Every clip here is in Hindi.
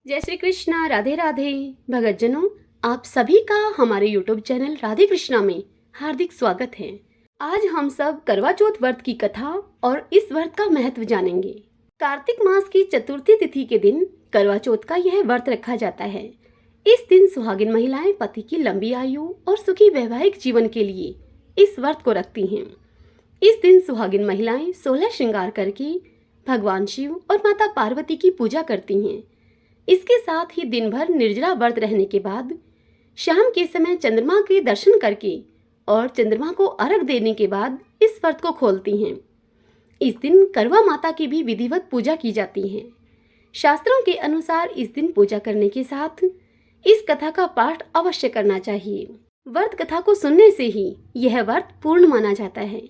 जय श्री कृष्णा, राधे राधे। भगतजनों, आप सभी का हमारे YouTube चैनल राधे कृष्णा में हार्दिक स्वागत है। आज हम सब करवा चौथ व्रत की कथा और इस व्रत का महत्व जानेंगे। कार्तिक मास की चतुर्थी तिथि के दिन करवा चौथ का यह व्रत रखा जाता है। इस दिन सुहागिन महिलाएं पति की लंबी आयु और सुखी वैवाहिक जीवन के लिए इस व्रत को रखती हैं। इस दिन सुहागिन महिलाएं 16 श्रृंगार करके भगवान शिव और माता पार्वती की पूजा करती हैं। इसके साथ ही दिन भर निर्जला व्रत रहने के बाद शाम के समय चंद्रमा के दर्शन करके और चंद्रमा को अर्घ देने के बाद इस व्रत को खोलती हैं। इस दिन करवा माता की भी विधिवत पूजा की जाती है। शास्त्रों के अनुसार इस दिन पूजा करने के साथ इस कथा का पाठ अवश्य करना चाहिए। व्रत कथा को सुनने से ही यह व्रत पूर्ण माना जाता है।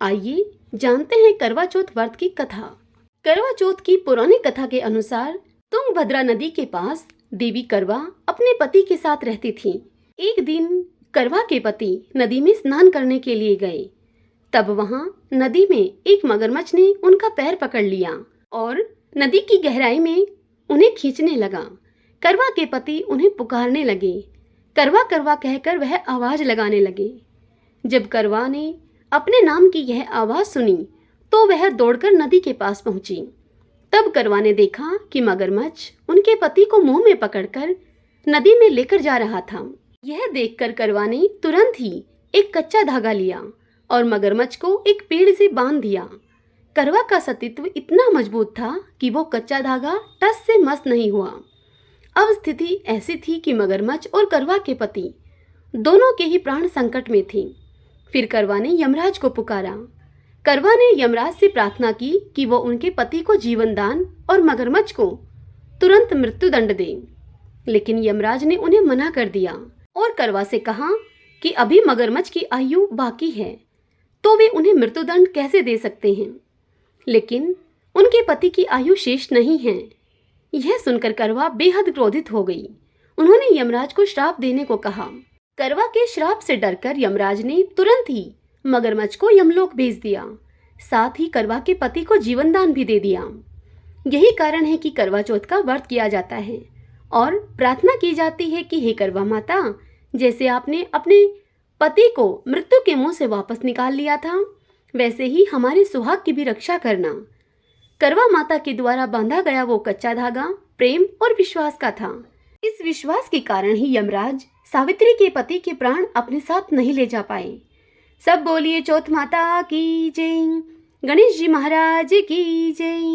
आइए जानते हैं करवा चौथ व्रत की कथा। करवा चौथ की पौराणिक कथा के अनुसार तुंगभद्रा नदी के पास देवी करवा अपने पति के साथ रहती थी। एक दिन करवा के पति नदी में स्नान करने के लिए गए। तब वहां नदी में एक मगरमच्छ ने उनका पैर पकड़ लिया और नदी की गहराई में उन्हें खींचने लगा। करवा के पति उन्हें पुकारने लगे। करवा करवा कहकर वह आवाज लगाने लगे। जब करवा ने अपने नाम की यह आवाज सुनी तो वह दौड़कर नदी के पास पहुंची। तब करवा ने देखा कि मगरमच्छ उनके पति को मुंह में पकड़कर नदी में लेकर जा रहा था। यह देखकर करवा ने तुरंत ही एक कच्चा धागा लिया और मगरमच्छ को एक पेड़ से बांध दिया। करवा का सतीत्व इतना मजबूत था कि वो कच्चा धागा टस से मस नहीं हुआ। अब स्थिति ऐसी थी कि मगरमच्छ और करवा के पति दोनों के ही प्राण संकट में थे। फिर करवा ने यमराज को पुकारा। करवा ने यमराज से प्रार्थना की कि वो उनके पति को जीवन दान और मगरमच्छ को तुरंत मृत्यु दंड दे। लेकिन यमराज ने उन्हें मना कर दिया और करवा से कहा कि अभी मगरमच्छ की आयु बाकी है तो वे उन्हें मृत्युदंड कैसे दे सकते हैं। लेकिन उनके पति की आयु शेष नहीं है। यह सुनकर करवा बेहद क्रोधित हो गई। उन्होंने यमराज को श्राप देने को कहा। करवा के श्राप से डरकर यमराज ने तुरंत ही मगरमच्छ को यमलोक भेज दिया। साथ ही करवा के पति को जीवन दान भी दे दिया। यही कारण है कि करवा चौथ का व्रत किया जाता है और प्रार्थना की जाती है कि हे करवा माता, जैसे आपने अपने पति को मृत्यु के मुंह से वापस निकाल लिया था, वैसे ही हमारे सुहाग की भी रक्षा करना। करवा माता के द्वारा बांधा गया वो कच्चा धागा प्रेम और विश्वास का था। इस विश्वास के कारण ही यमराज सावित्री के पति के प्राण अपने साथ नहीं ले जा पाए। सब बोलिए चौथ माता की जय, गणेश जी महाराज की जय।